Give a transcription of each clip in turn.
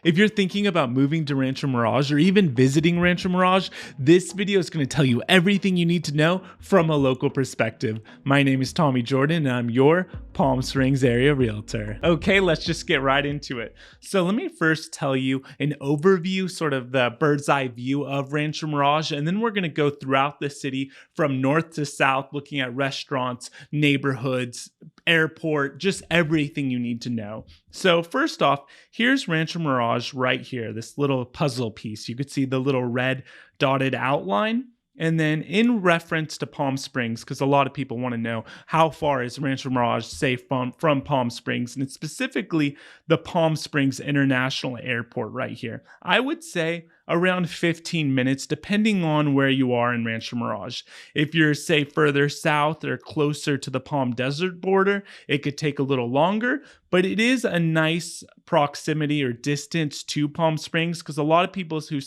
If you're thinking about moving to Rancho Mirage or even visiting Rancho Mirage, this video is going to tell you everything you need to know from a local perspective. My name is Tommy Jordan and I'm your Palm Springs area realtor. Okay, let's just get right into it. So let me first tell you an overview, sort of the bird's eye view of Rancho Mirage, and then we're going to go throughout the city from north to south, looking at restaurants, neighborhoods, airport, just everything you need to know. So first off, here's Rancho Mirage right here, this little puzzle piece. You could see the little red dotted outline. And then in reference to Palm Springs, because a lot of people want to know how far is Rancho Mirage safe from Palm Springs, and it's specifically the Palm Springs International Airport right here. I would say around 15 minutes, depending on where you are in Rancho Mirage. If you're, say, further south or closer to the Palm Desert border, it could take a little longer, but it is a nice proximity or distance to Palm Springs because a lot of people who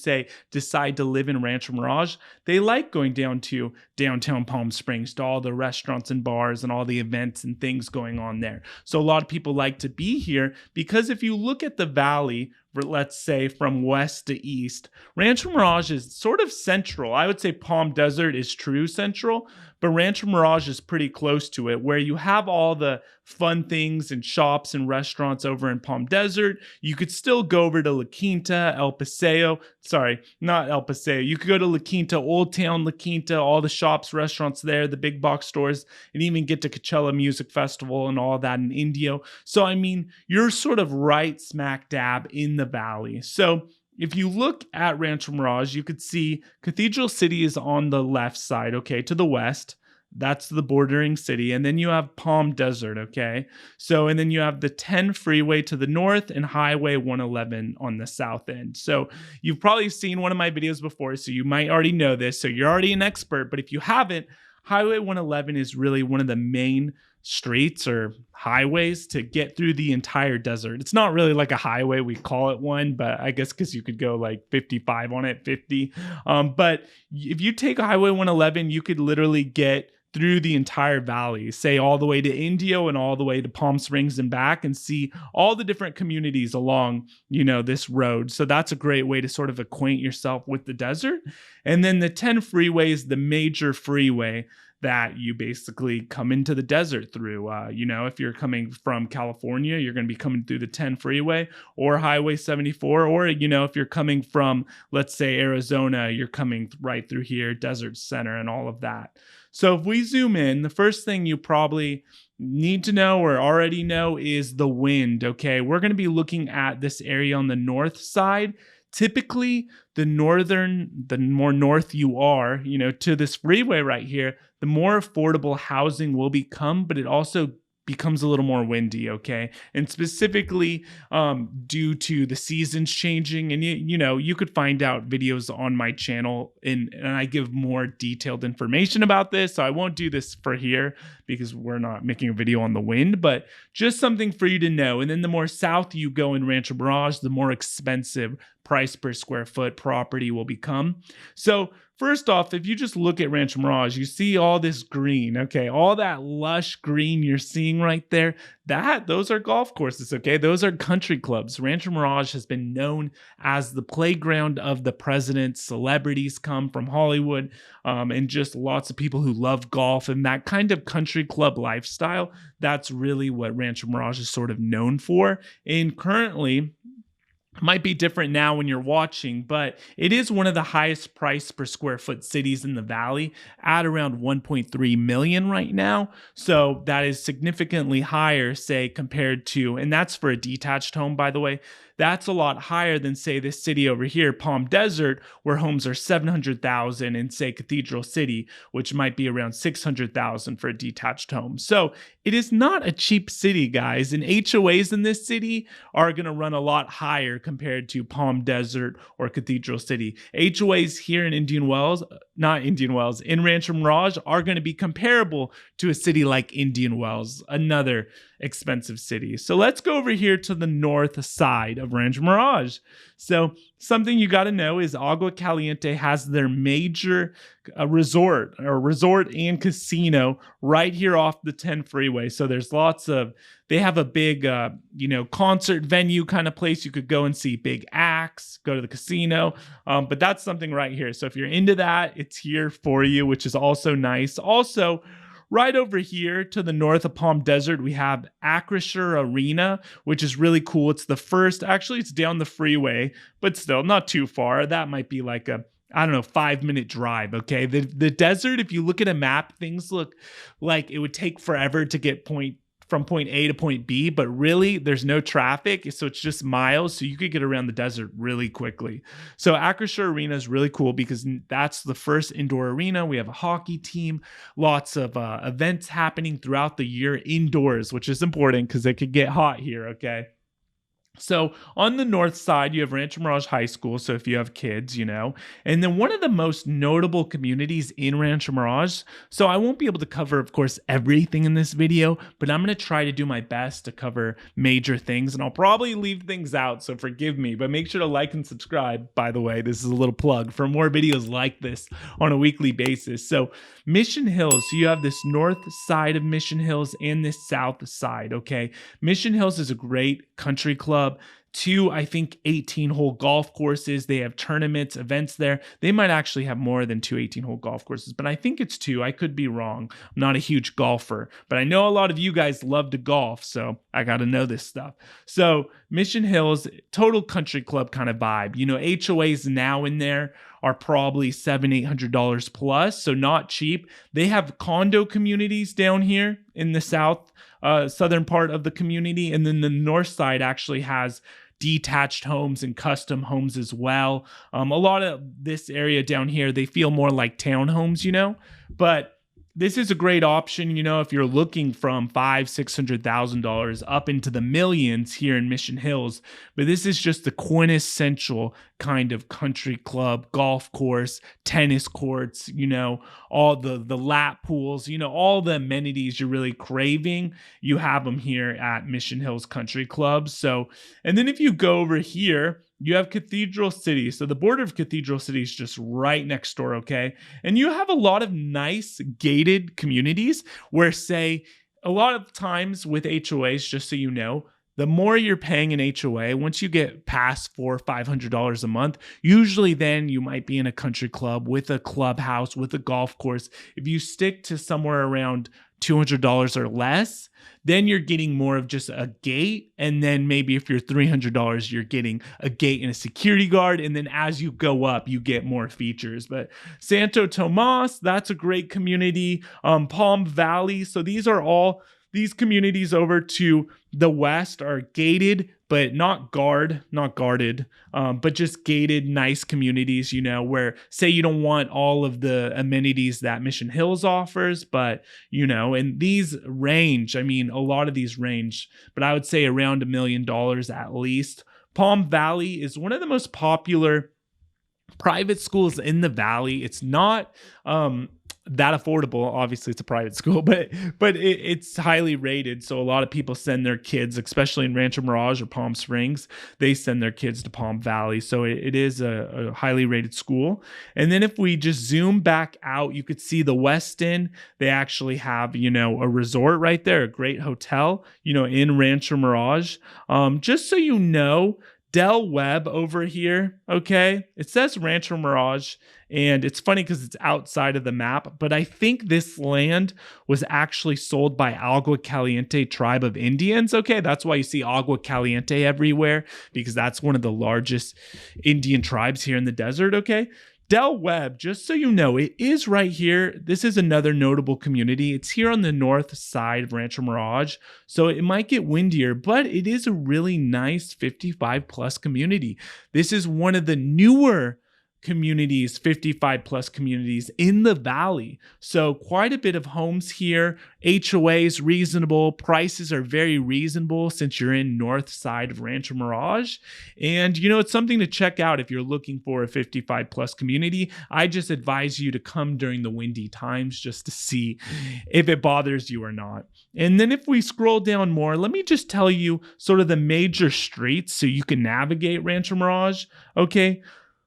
decide to live in Rancho Mirage, they like going down to downtown Palm Springs to all the restaurants and bars and all the events and things going on there. So a lot of people like to be here because if you look at the valley, let's say from west to east, Rancho Mirage is sort of central. I would say Palm Desert is true central, but Rancho Mirage is pretty close to it, where you have all the fun things and shops and restaurants over in Palm Desert. You could still go over to La Quinta, El Paseo. Sorry, not El Paseo. You could go to La Quinta, Old Town La Quinta, all the shops, restaurants there, the big box stores, and even get to Coachella Music Festival and all that in Indio. So, I mean, you're sort of right smack dab in the valley. So if you look at Rancho Mirage, you could see Cathedral City is on the left side, okay, to the west. That's the bordering city. And then you have Palm Desert, okay? So, and then you have the 10 freeway to the north and Highway 111 on the south end. So you've probably seen one of my videos before, so you might already know this. So you're already an expert, but if you haven't, Highway 111 is really one of the main streets or highways to get through the entire desert. It's not really like a highway, we call it one, but I guess because you could go like 55 on it, 50. But if you take Highway 111, you could literally get through the entire valley, say all the way to Indio and all the way to Palm Springs and back, and see all the different communities along, this road. So that's a great way to sort of acquaint yourself with the desert. And then the 10 freeway is the major freeway that you basically come into the desert through. If you're coming from California, you're going to be coming through the 10 freeway or Highway 74. Or, if you're coming from, let's say, Arizona, you're coming right through here, Desert Center and all of that. So if we zoom in, the first thing you probably need to know or already know is the wind, okay? We're going to be looking at this area on the north side. Typically, the more north you are, to this freeway right here, the more affordable housing will become, but it also becomes a little more windy, okay? And specifically due to the seasons changing, and you could find out videos on my channel and I give more detailed information about this, so I won't do this for here because we're not making a video on the wind, but just something for you to know. And then the more south you go in Rancho Mirage, the more expensive price per square foot property will become. So first off, if you just look at Rancho Mirage, you see all this green, okay? All that lush green you're seeing right there, those are golf courses, okay? Those are country clubs. Rancho Mirage has been known as the playground of the presidents. Celebrities come from Hollywood, and just lots of people who love golf and that kind of country club lifestyle. That's really what Rancho Mirage is sort of known for. And currently, might be different now when you're watching, but it is one of the highest price per square foot cities in the valley at around 1.3 million right now. So that is significantly higher, say, compared to, and that's for a detached home, by the way. That's a lot higher than, say, this city over here, Palm Desert, where homes are $700,000, and say Cathedral City, which might be around $600,000 for a detached home. So it is not a cheap city, guys, and HOAs in this city are going to run a lot higher compared to Palm Desert or Cathedral City. HOAs here in Indian Wells, not Indian Wells, in Rancho Mirage are going to be comparable to a city like Indian Wells, another expensive city. So let's go over here to the north side of Rancho Mirage. So something you got to know is Agua Caliente has their major resort and casino right here off the 10 freeway. So there's they have a big, concert venue kind of place. You could go and see big acts, go to the casino. But that's something right here. So if you're into that, it's here for you, which is also nice. Also, right over here to the north of Palm Desert, we have Acrisure Arena, which is really cool. It's the first, actually it's down the freeway, but still not too far. That might be like a 5-minute drive, okay? The desert, if you look at a map, things look like it would take forever to get from point A to point B, but really there's no traffic, so it's just miles, so you could get around the desert really quickly. So Acrisure Arena is really cool because that's the first indoor arena. We have a hockey team, lots of events happening throughout the year indoors, which is important because it could get hot here, okay? So on the north side, you have Rancho Mirage High School. So if you have kids, and then one of the most notable communities in Rancho Mirage. So I won't be able to cover, of course, everything in this video, but I'm going to try to do my best to cover major things, and I'll probably leave things out. So forgive me, but make sure to like and subscribe. By the way, this is a little plug for more videos like this on a weekly basis. So Mission Hills, so you have this north side of Mission Hills and this south side. Okay. Mission Hills is a great country club. 2, I think, 18-hole golf courses. They have tournaments, events there. They might actually have more than 2 18-hole golf courses, but I think it's 2. I could be wrong. I'm not a huge golfer, but I know a lot of you guys love to golf, so I got to know this stuff. So Mission Hills, total country club kind of vibe. HOAs now in there are probably $700-800 plus, so not cheap. They have condo communities down here in the southern part of the community, and then the north side actually has detached homes and custom homes as well. A lot of this area down here, they feel more like townhomes, but this is a great option, if you're looking from $500,000-600,000 up into the millions here in Mission Hills. But this is just the quintessential kind of country club, golf course, tennis courts, all the lap pools, all the amenities you're really craving. You have them here at Mission Hills Country Club. So, and then if you go over here, you have Cathedral City. So the border of Cathedral City is just right next door, okay? And you have a lot of nice gated communities where, say, a lot of times with HOAs, just so you know, the more you're paying an HOA, once you get past $400 or $500 a month, usually then you might be in a country club with a clubhouse, with a golf course. If you stick to somewhere around $200 or less, then you're getting more of just a gate. And then maybe if you're $300, you're getting a gate and a security guard. And then as you go up, you get more features. But Santo Tomas, that's a great community. Palm Valley. So these communities over to the west are gated, but not guarded, but just gated, nice communities, where, say, you don't want all of the amenities that Mission Hills offers, but, and these range, a lot of these range, but I would say around $1 million at least. Palm Valley is one of the most popular private schools in the valley. It's not, that affordable. Obviously it's a private school, but it's highly rated. So a lot of people send their kids, especially in Rancho Mirage or Palm Springs, they send their kids to Palm Valley. So it is a highly rated school. And then if we just zoom back out, you could see the West End. They actually have, a resort right there, a great hotel, in Rancho Mirage. Just so you know, Del Webb over here, okay? It says Rancho Mirage, and it's funny because it's outside of the map, but I think this land was actually sold by Agua Caliente tribe of Indians, okay? That's why you see Agua Caliente everywhere, because that's one of the largest Indian tribes here in the desert, okay? Del Webb, just so you know, it is right here. This is another notable community. It's here on the north side of Rancho Mirage, so it might get windier, but it is a really nice 55 plus community. This is one of the newer communities, 55 plus communities in the valley. So quite a bit of homes here. HOAs reasonable. Prices are very reasonable since you're in north side of Rancho Mirage. And it's something to check out if you're looking for a 55 plus community. I just advise you to come during the windy times just to see if it bothers you or not. And then if we scroll down more, let me just tell you sort of the major streets so you can navigate Rancho Mirage. Okay.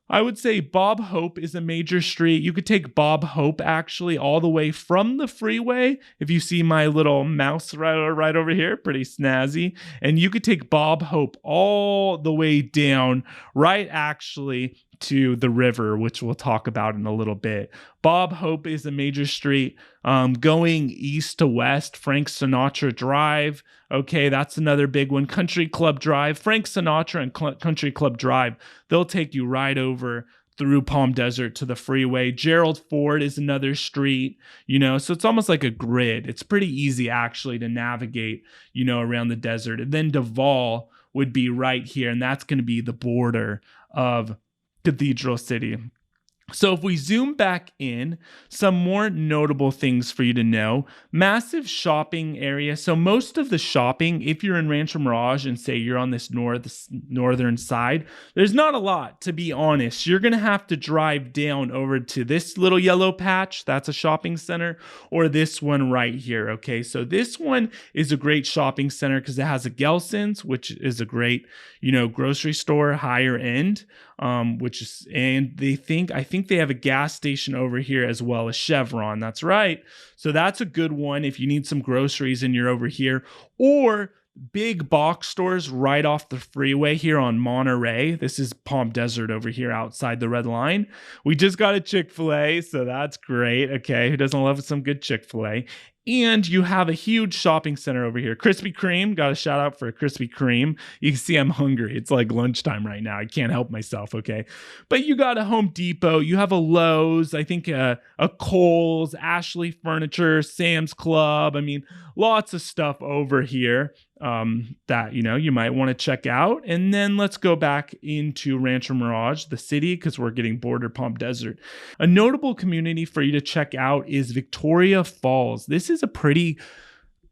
I would say Bob Hope is a major street. You could take Bob Hope actually all the way from the freeway. If you see my little mouse right over here, pretty snazzy. And you could take Bob Hope all the way down, right actually to the river, which we'll talk about in a little bit. Bob Hope is a major street. Going east to west, Frank Sinatra Drive. Okay, that's another big one. Country Club Drive. Frank Sinatra and Country Club Drive, they'll take you right over through Palm Desert to the freeway. Gerald Ford is another street, so it's almost like a grid. It's pretty easy actually to navigate, around the desert. And then Duval would be right here, and that's going to be the border of Cathedral City. So if we zoom back in, some more notable things for you to know. Massive shopping area. So most of the shopping, if you're in Rancho Mirage and say you're on this northern side, there's not a lot, to be honest. You're going to have to drive down over to this little yellow patch. That's a shopping center, or this one right here. Okay, so this one is a great shopping center because it has a Gelson's, which is a great, grocery store, higher end. I think they have a gas station over here as well as Chevron. That's right. So that's a good one if you need some groceries and you're over here. Or big box stores right off the freeway here on Monterey. This is Palm Desert over here outside the red line. We just got a Chick-fil-A, so that's great. Okay, who doesn't love some good Chick-fil-A? And you have a huge shopping center over here. Krispy Kreme, got a shout out for Krispy Kreme. You can see I'm hungry. It's like lunchtime right now. I can't help myself, okay? But you got a Home Depot. You have a Lowe's, I think a Kohl's, Ashley Furniture, Sam's Club. I mean, lots of stuff over here that, you might want to check out. And then let's go back into Rancho Mirage, the city, because we're getting border Palm Desert. A notable community for you to check out is Victoria Falls. This is a pretty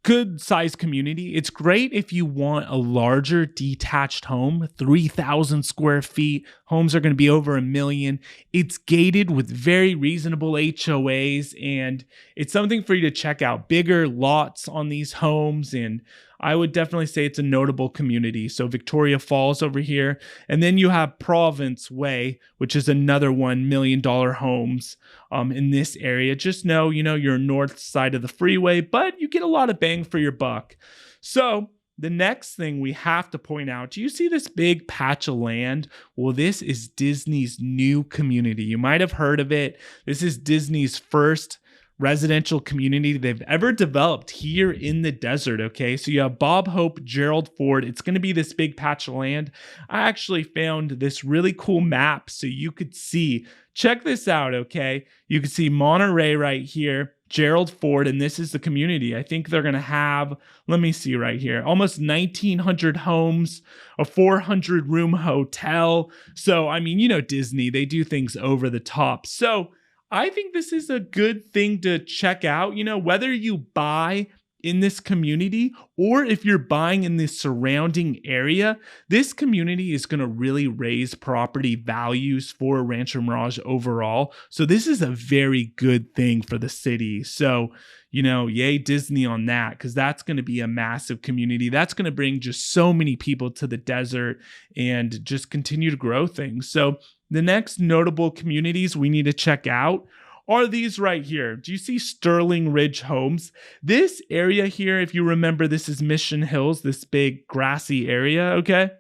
good sized community. It's great if you want a larger detached home, 3,000 square feet. Homes are going to be over $1 million. It's gated with very reasonable HOAs, and it's something for you to check out. Bigger lots on these homes, and I would definitely say it's a notable community. So Victoria Falls over here. And then you have Province Way, which is another $1 million homes in this area. Just know, you're north side of the freeway, but you get a lot of bang for your buck. So the next thing we have to point out, do you see this big patch of land? Well, this is Disney's new community. You might have heard of it. This is Disney's first residential community they've ever developed here in the desert. Okay, so you have Bob Hope, Gerald Ford. It's going to be this big patch of land. I actually found this really cool map so you could see. Check this out. Okay, you can see Monterey right here, Gerald Ford, and this is the community. I think they're going to have, let me see right here, almost 1,900 homes, a 400-room hotel. So, I mean, Disney, they do things over the top. So I think this is a good thing to check out, whether you buy in this community or if you're buying in the surrounding area, this community is going to really raise property values for Rancho Mirage overall. So this is a very good thing for the city. So, yay Disney on that, because that's going to be a massive community. That's going to bring just so many people to the desert and just continue to grow things. So the next notable communities we need to check out are these right here. Do you see Sterling Ridge Homes? This area here, if you remember, this is Mission Hills, this big grassy area, okay?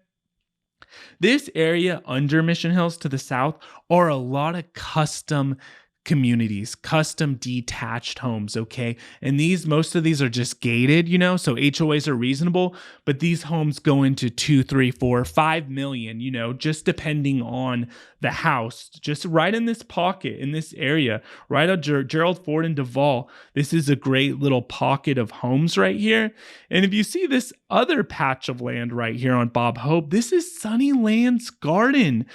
This area under Mission Hills to the south are a lot of custom communities, custom detached homes, okay? And most of these are just gated, so HOAs are reasonable, but these homes go into 2, 3, 4, 5 million, just depending on the house, just right in this pocket, in this area, right on Gerald Ford and Duval. This is a great little pocket of homes right here. And if you see this other patch of land right here on Bob Hope, this is Sunnyland's garden,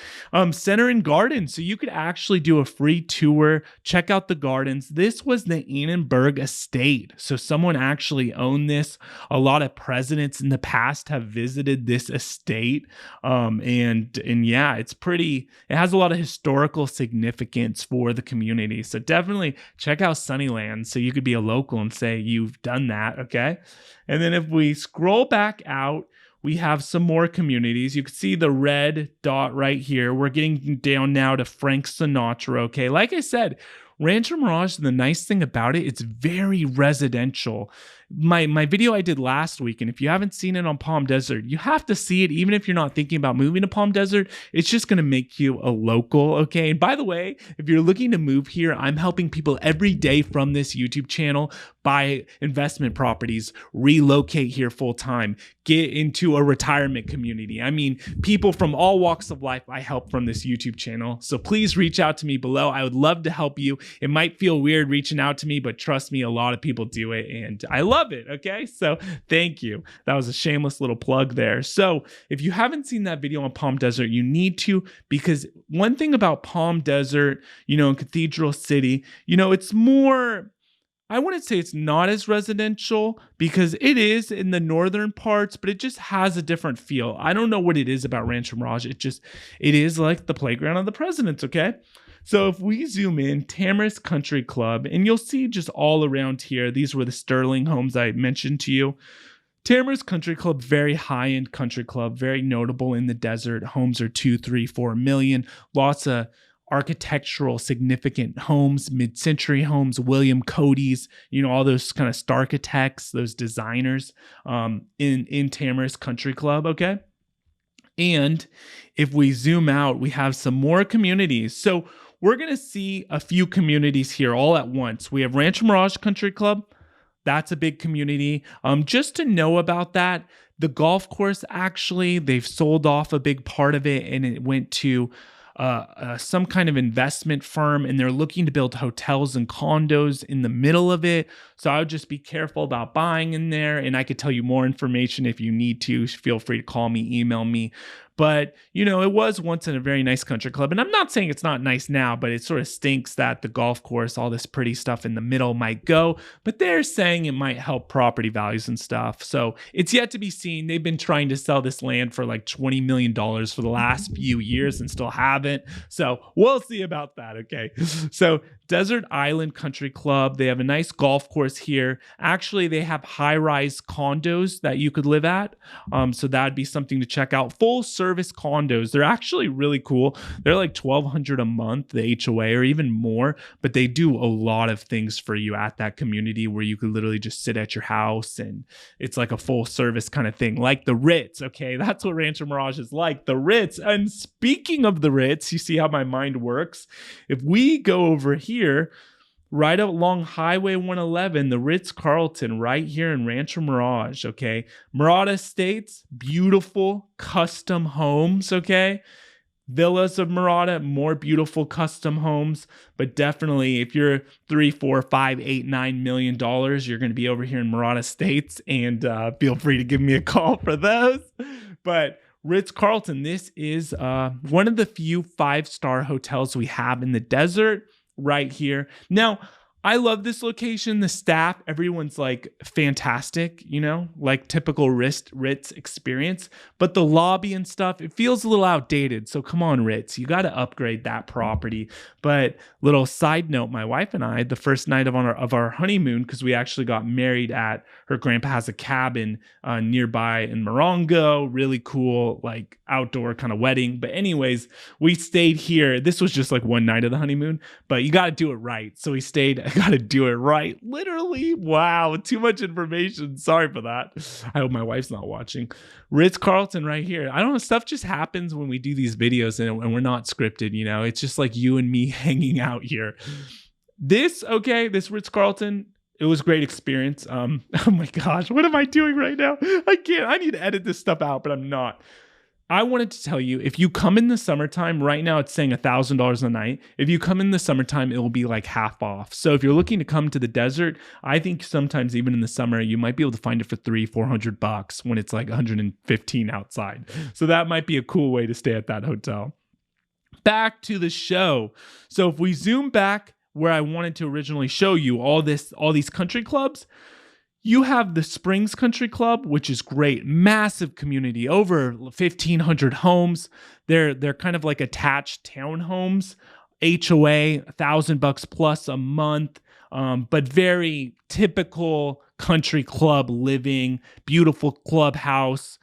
center and garden. So you could actually do a free tour, check out the gardens. This was the Annenberg estate. So someone actually owned this. A lot of presidents in the past have visited this estate. And yeah, it has a lot of historical significance for the community. So definitely check out Sunnyland so you could be a local and say you've done that, okay? And then if we scroll back out, we have some more communities. You can see the red dot right here. We're getting down now to Frank Sinatra, okay? Like I said, Rancho Mirage, the nice thing about it, it's very residential. My video I did last week, and if you haven't seen it on Palm Desert, you have to see it even if you're not thinking about moving to Palm Desert. It's just going to make you a local, okay? And by the way, if you're looking to move here, I'm helping people every day from this YouTube channel buy investment properties, relocate here full time, get into a retirement community. I mean, people from all walks of life I help from this YouTube channel. So please reach out to me below. I would love to help you. It might feel weird reaching out to me, but trust me, a lot of people do it, and I love it, okay? So thank you. That was a shameless little plug there. So if you haven't seen that video on Palm Desert, you need to, because one thing about Palm Desert, and Cathedral City, it's more, I wouldn't say it's not as residential because it is in the northern parts, but it just has a different feel. I don't know what it is about Rancho Mirage. It is like the playground of the presidents, okay? So if we zoom in, Tamarisk Country Club, and you'll see just all around here, these were the Sterling homes I mentioned to you. Tamarisk Country Club, very high-end country club, very notable in the desert. Homes are 2, 3, 4 million. Lots of architectural significant homes, mid-century homes, William Cody's, all those kind of Starchitects, those designers in Tamarisk Country Club, okay? And if we zoom out, we have some more communities. So we're going to see a few communities here all at once. We have Rancho Mirage Country Club. That's a big community. Just to know about that, the golf course, actually, they've sold off a big part of it, and it went to some kind of investment firm, and they're looking to build hotels and condos in the middle of it. So I would just be careful about buying in there, and I could tell you more information if you need to. Feel free to call me, email me. But, it was once in a very nice country club. And I'm not saying it's not nice now, but it sort of stinks that the golf course, all this pretty stuff in the middle might go. But they're saying it might help property values and stuff. So it's yet to be seen. They've been trying to sell this land for like $20 million for the last few years and still haven't. So we'll see about that, okay? So Desert Island Country Club, they have a nice golf course here. Actually, they have high-rise condos that you could live at. So that'd be something to check out. Full service condos. They're actually really cool. They're like $1,200 a month, the HOA, or even more, but they do a lot of things for you at that community where you could literally just sit at your house, and it's like a full service kind of thing, like the Ritz, okay? That's what Rancho Mirage is like, the Ritz. And speaking of the Ritz, you see how my mind works? If we go over here, right along Highway 111, the Ritz-Carlton right here in Rancho Mirage, okay? Murata Estates, beautiful custom homes, okay? Villas of Murata, more beautiful custom homes, but definitely if you're $3, $4, $5, $8, $9 million, you're going to be over here in Murata Estates, and feel free to give me a call for those. But Ritz-Carlton, this is one of the few 5-star hotels we have in the desert right here. Now, I love this location. The staff, everyone's like fantastic, like typical Ritz experience. But the lobby and stuff, it feels a little outdated. So come on, Ritz, you got to upgrade that property. But little side note, my wife and I, the first night of our honeymoon, because we actually got married at her grandpa has a cabin nearby in Morongo, really cool, like outdoor kind of wedding. But anyways, we stayed here. This was just like one night of the honeymoon, but you got to do it right. So we stayed got to do it right. Literally. Wow. Too much information. Sorry for that. I hope my wife's not watching. Ritz-Carlton right here. I don't know. Stuff just happens when we do these videos and we're not scripted, you know. It's just like you and me hanging out here. This Ritz-Carlton, it was a great experience. Oh my gosh, what am I doing right now? I need to edit this stuff out, but I'm not. I wanted to tell you, if you come in the summertime, right now it's saying $1,000 a night. If you come in the summertime, it will be like half off. So if you're looking to come to the desert, I think sometimes even in the summer, you might be able to find it for $300-400 when it's like 115 outside. So that might be a cool way to stay at that hotel. Back to the show. So if we zoom back where I wanted to originally show you all these country clubs, you have the Springs Country Club, which is great. Massive community, over 1,500 homes. They're kind of like attached townhomes. HOA, $1,000 plus a month, but very typical country club living. Beautiful clubhouse,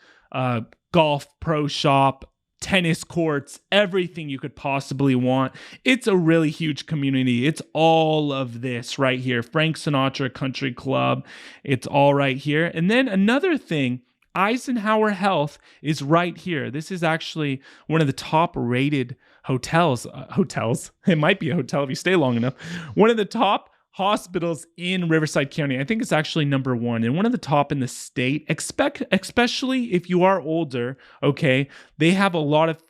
golf pro shop, tennis courts, everything you could possibly want. It's a really huge community. It's all of this right here. Frank Sinatra Country Club. It's all right here. And then another thing, Eisenhower Health is right here. This is actually one of the top rated hotels. It might be a hotel if you stay long enough. One of the top hospitals in Riverside County. I think it's actually number 1 and one of the top in the state. Especially if you are older, okay? They have a lot of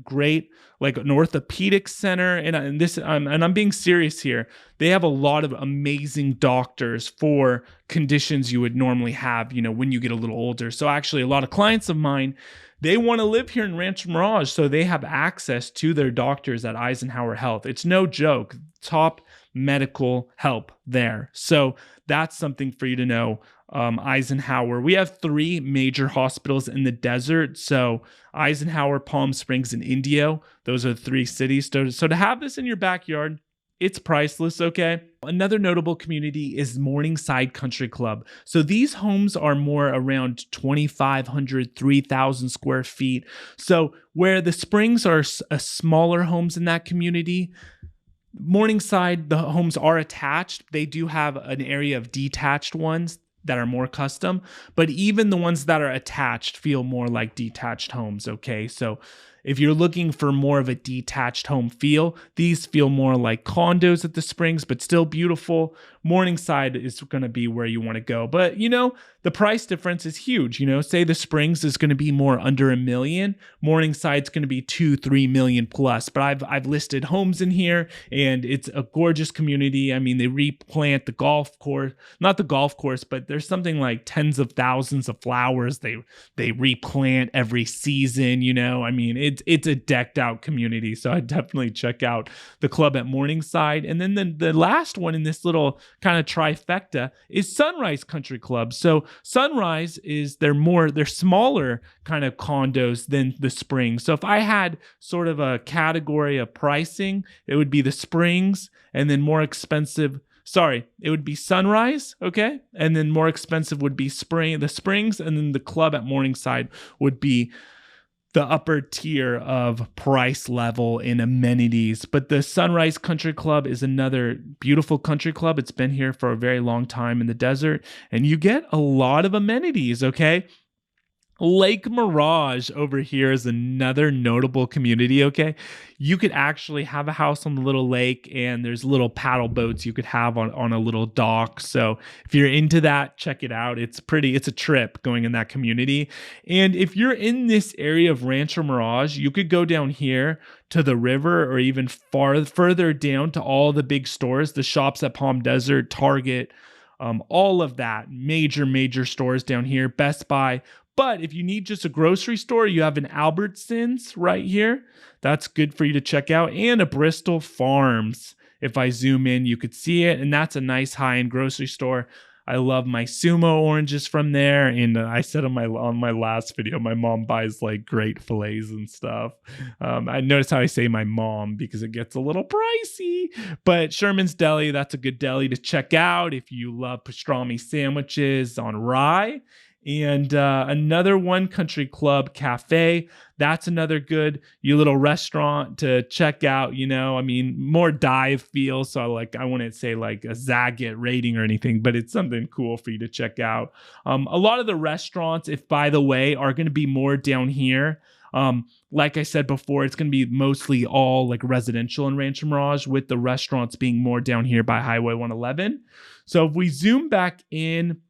great an orthopedic center, and I'm being serious here. They have a lot of amazing doctors for conditions you would normally have, when you get a little older. So actually, a lot of clients of mine, they want to live here in Rancho Mirage, so they have access to their doctors at Eisenhower Health. It's no joke. Top medical help there. So that's something for you to know. Eisenhower. We have 3 major hospitals in the desert. So Eisenhower, Palm Springs, and Indio. Those are the 3 cities. So to have this in your backyard, it's priceless, okay? Another notable community is Morningside Country Club. So these homes are more around 2,500, 3,000 square feet. So where the Springs are smaller homes in that community, Morningside, the homes are attached. They do have an area of detached ones that are more custom, but even the ones that are attached feel more like detached homes, okay? So if you're looking for more of a detached home feel, these feel more like condos at the Springs, but still beautiful. Morningside is going to be where you want to go. But, the price difference is huge. Say the Springs is going to be more under $1 million. Morningside's going to be 2-3 million plus. But I've listed homes in here, and it's a gorgeous community. I mean, they replant the golf course, not the golf course, but there's something like tens of thousands of flowers they replant every season. I mean, it's a decked out community. So I definitely check out the club at Morningside. And then the last one in this little kind of trifecta is Sunrise Country Club. So Sunrise is they're smaller kind of condos than the Springs. So if I had sort of a category of pricing, it would be the Springs, and then more expensive. Sorry, it would be Sunrise, okay? And then more expensive would be the Springs, and then the club at Morningside would be the upper tier of price level in amenities. But the Sunrise Country Club is another beautiful country club. It's been here for a very long time in the desert, and you get a lot of amenities, okay? Lake Mirage over here is another notable community, okay? You could actually have a house on the little lake, and there's little paddle boats you could have on a little dock. So if you're into that, check it out. It's a trip going in that community. And if you're in this area of Rancho Mirage, you could go down here to the river, or even further down to all the big stores, the shops at Palm Desert, Target, all of that, major stores down here, Best Buy. But if you need just a grocery store, you have an Albertsons right here. That's good for you to check out. And a Bristol Farms. If I zoom in, you could see it. And that's a nice high-end grocery store. I love my Sumo oranges from there. And I said on my last video, my mom buys great fillets and stuff. I notice how I say my mom because it gets a little pricey. But Sherman's Deli, that's a good deli to check out if you love pastrami sandwiches on rye. And another One Country Club Cafe. That's another good little restaurant to check out. I mean, more dive feel. So like, I wouldn't say like a Zagat rating or anything, but it's something cool for you to check out. A lot of the restaurants, if by the way, are going to be more down here. Like I said before, it's going to be mostly all like residential in Rancho Mirage, with the restaurants being more down here by Highway 111. So if we zoom back in,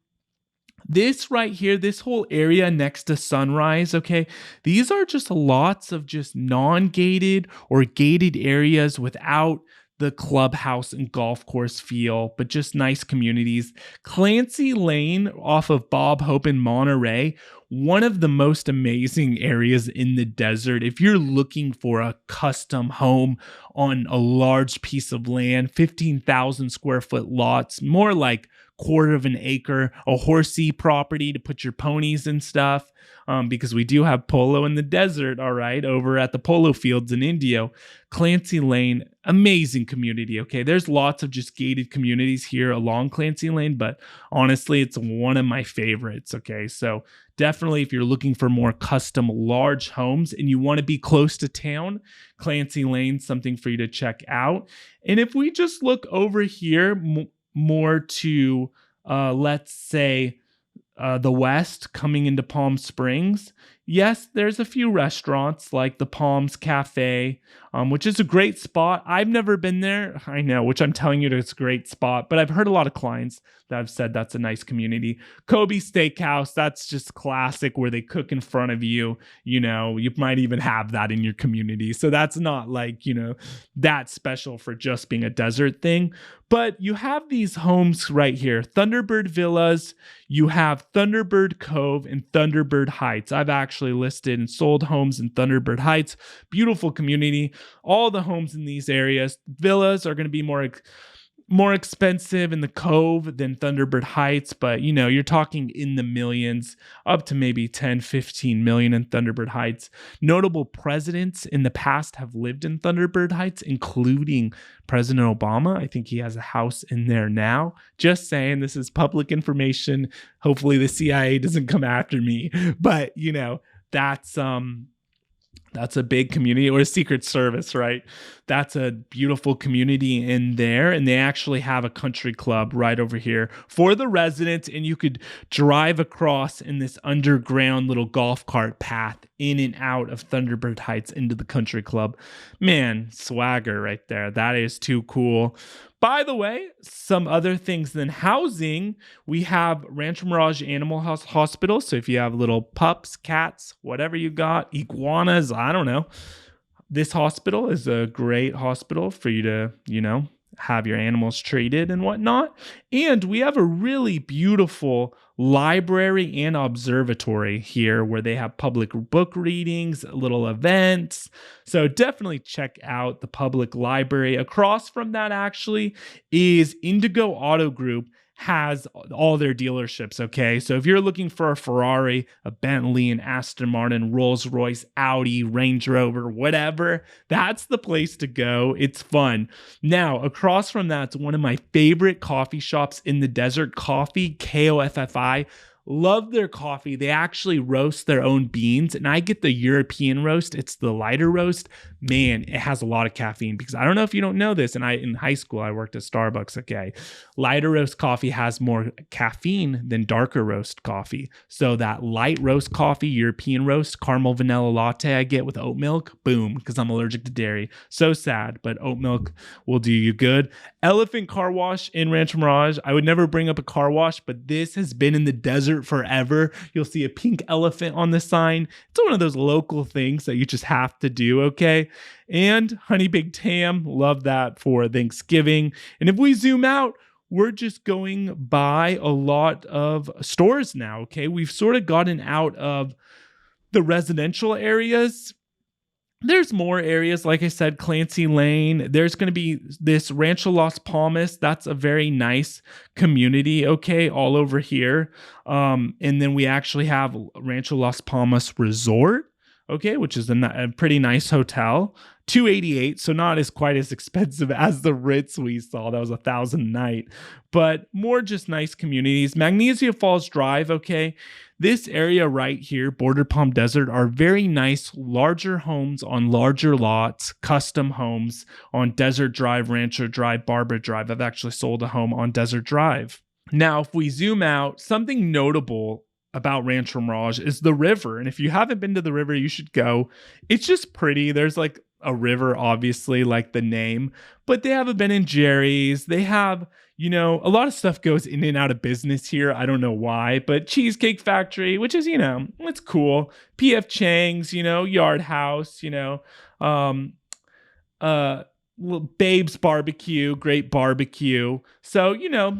this right here, this whole area next to Sunrise, okay, these are just lots of just non-gated or gated areas without the clubhouse and golf course feel, but just nice communities. Clancy Lane off of Bob Hope in Monterey, one of the most amazing areas in the desert. If you're looking for a custom home on a large piece of land, 15,000 square foot lots, more like quarter of an acre, a horsey property to put your ponies and stuff, because we do have polo in the desert, all right, over at the polo fields in Indio. Clancy Lane, amazing community, okay? There's lots of just gated communities here along Clancy Lane, but honestly, it's one of my favorites, okay? So definitely, if you're looking for more custom large homes and you want to be close to town, Clancy Lane, something for you to check out. And if we just look over here, more to, let's say, the west coming into Palm Springs, yes, there's a few restaurants like the Palms Cafe, which is a great spot. I've never been there, I know, which I'm telling you it's a great spot, but I've heard a lot of clients that have said that's a nice community. Kobe Steakhouse, that's just classic, where they cook in front of you. You might even have that in your community. So that's not like, that special for just being a desert thing. But you have these homes right here, Thunderbird Villas, you have Thunderbird Cove and Thunderbird Heights. I've actually listed and sold homes in Thunderbird Heights. Beautiful community. All the homes in these areas, villas are going to be more expensive in the Cove than Thunderbird Heights, but you're talking in the millions, up to maybe 10, 15 million in Thunderbird Heights. Notable presidents in the past have lived in Thunderbird Heights, including President Obama. I think he has a house in there now. Just saying, this is public information. Hopefully the CIA doesn't come after me, but that's a big community, or a Secret Service, right? That's a beautiful community in there. And they actually have a country club right over here for the residents. And you could drive across in this underground little golf cart path in and out of Thunderbird Heights into the country club. Man, swagger right there. That is too cool. By the way, some other things than housing, we have Rancho Mirage Animal Hospital. So if you have little pups, cats, whatever you got, iguanas, I don't know. This hospital is a great hospital for you to, have your animals treated and whatnot. And we have a really beautiful library and observatory here where they have public book readings, little events. So definitely check out the public library. Across from that actually is Indigo Auto Group, has all their dealerships, okay? So if you're looking for a Ferrari, a Bentley, an Aston Martin, Rolls-Royce, Audi, Range Rover, whatever, that's the place to go. It's fun. Now, across from that's one of my favorite coffee shops in the desert, Coffee, KOFFI. Love their coffee. They actually roast their own beans, and I get the European roast. It's the lighter roast. Man, it has a lot of caffeine, because I don't know if you don't know this, and in high school I worked at Starbucks, okay? Lighter roast coffee has more caffeine than darker roast coffee. So that light roast coffee, European roast, caramel vanilla latte I get with oat milk, boom, because I'm allergic to dairy. So sad, but oat milk will do you good. Elephant Car Wash in Rancho Mirage. I would never bring up a car wash, but this has been in the desert forever. You'll see a pink elephant on the sign. It's one of those local things that you just have to do, okay? And Honey Baked Ham, love that for Thanksgiving. And if we zoom out, we're just going by a lot of stores now, okay? We've sort of gotten out of the residential areas. There's more areas, like I said, Clancy Lane. There's going to be this Rancho Las Palmas. That's a very nice community, okay, all over here. And then we actually have Rancho Las Palmas Resort, okay, which is a pretty nice hotel $288, so not as quite as expensive as the Ritz we saw. That was $1,000 a night, but more just nice communities. Magnesia Falls Drive, okay. This area right here, Border Palm Desert, are very nice, larger homes on larger lots, custom homes on Desert Drive, Rancho Drive, Barbara Drive. I've actually sold a home on Desert Drive. Now, if we zoom out, something notable about Rancho Mirage is the river. And if you haven't been to the river, you should go. It's just pretty. There's like a river, obviously, like the name, but they have a Ben and Jerry's. They have, a lot of stuff goes in and out of business here. I don't know why, but Cheesecake Factory, which is, it's cool. P.F. Chang's, Yard House, Babe's Barbecue, great barbecue. So,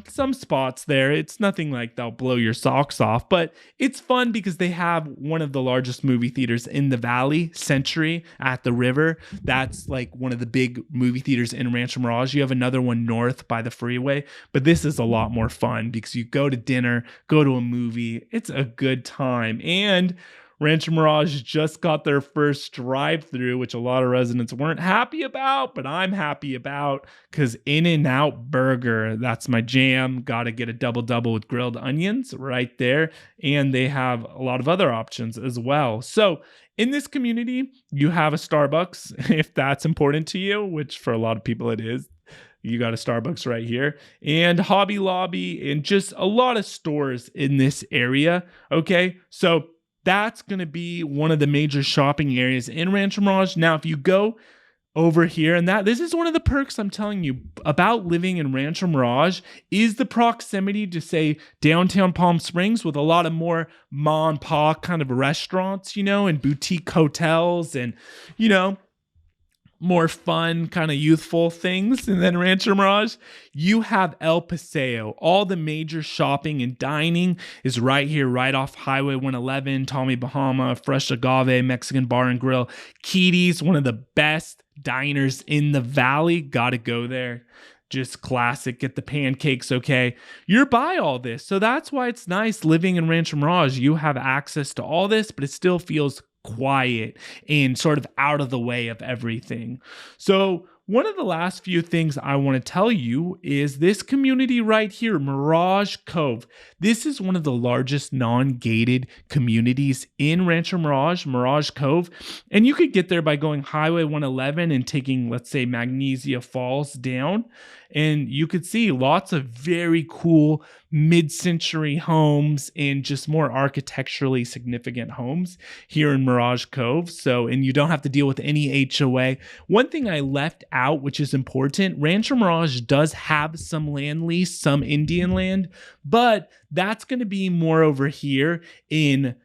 some spots there. It's nothing like they'll blow your socks off, but it's fun because they have one of the largest movie theaters in the valley, Century at the river. That's like one of the big movie theaters in Rancho Mirage. You have another one north by the freeway, but this is a lot more fun because you go to dinner, go to a movie. It's a good time. And Rancho Mirage just got their first drive-through, which a lot of residents weren't happy about, but I'm happy about because In-N-Out Burger, that's my jam. Got to get a double-double with grilled onions right there. And they have a lot of other options as well. So in this community, you have a Starbucks, if that's important to you, which for a lot of people it is. You got a Starbucks right here, and Hobby Lobby, and just a lot of stores in this area. Okay, so that's going to be one of the major shopping areas in Rancho Mirage. Now, if you go over here, and this is one of the perks I'm telling you about living in Rancho Mirage, is the proximity to, say, downtown Palm Springs with a lot of more ma and pa kind of restaurants, and boutique hotels and, more fun, kind of youthful things. And then Rancho Mirage, you have El Paseo. All the major shopping and dining is right here, right off Highway 111, Tommy Bahama, Fresh Agave, Mexican Bar and Grill. Kitty's, one of the best diners in the valley. Gotta go there. Just classic. Get the pancakes, okay? You're by all this. So that's why it's nice living in Rancho Mirage. You have access to all this, but it still feels quiet and sort of out of the way of everything. So one of the last few things I want to tell you is this community right here, Mirage Cove. This is one of the largest non-gated communities in Rancho Mirage, Mirage Cove. And you could get there by going Highway 111 and taking, let's say, Magnesia Falls down. And you could see lots of very cool mid-century homes and just more architecturally significant homes here in Mirage Cove. So, and you don't have to deal with any HOA. One thing I left out, which is important, Rancho Mirage does have some land lease, some Indian land, but that's going to be more over here in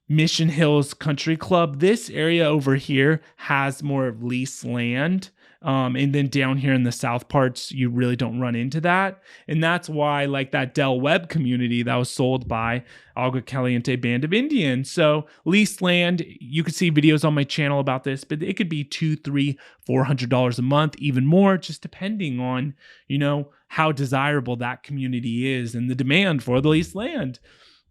Mission Hills Country Club. This area over here has more of leased land. And then down here in the south parts, you really don't run into that. And that's why, like that Del Webb community that was sold by Agua Caliente Band of Indians. So leased land, you could see videos on my channel about this, but it could be $200, $300, $400 a month, even more, just depending on, how desirable that community is and the demand for the leased land.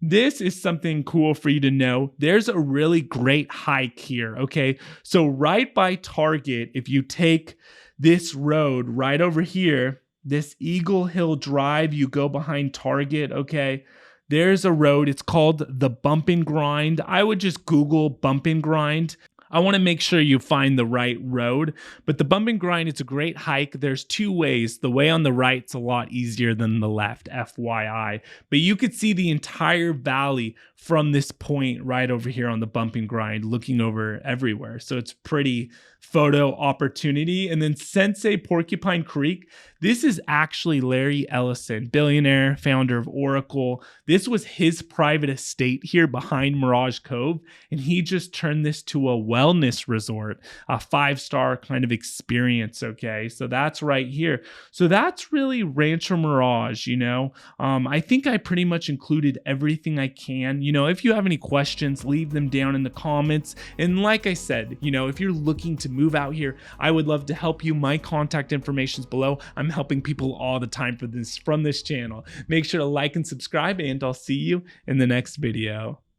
This is something cool for you to know. There's a really great hike here, okay? So right by Target, if you take this road right over here, this Eagle Hill Drive, you go behind Target, okay? There's a road. It's called the Bump and Grind. I would just Google Bump and Grind. I want to make sure you find the right road, but the Bump and Grind, it's a great hike. There's two ways. The way on the right's a lot easier than the left, FYI, but you could see the entire valley from this point right over here on the Bump and Grind, looking over everywhere. So it's pretty photo opportunity. And then Sensei Porcupine Creek, this is actually Larry Ellison, billionaire, founder of Oracle. This was his private estate here behind Mirage Cove, and he just turned this to a wellness resort, a 5-star kind of experience, okay? So that's right here. So that's really Rancho Mirage, I think I pretty much included everything I can. If you have any questions, leave them down in the comments. And like I said, if you're looking to move out here, I would love to help you. My contact information is below. I'm helping people all the time from this channel. Make sure to like and subscribe, and I'll see you in the next video.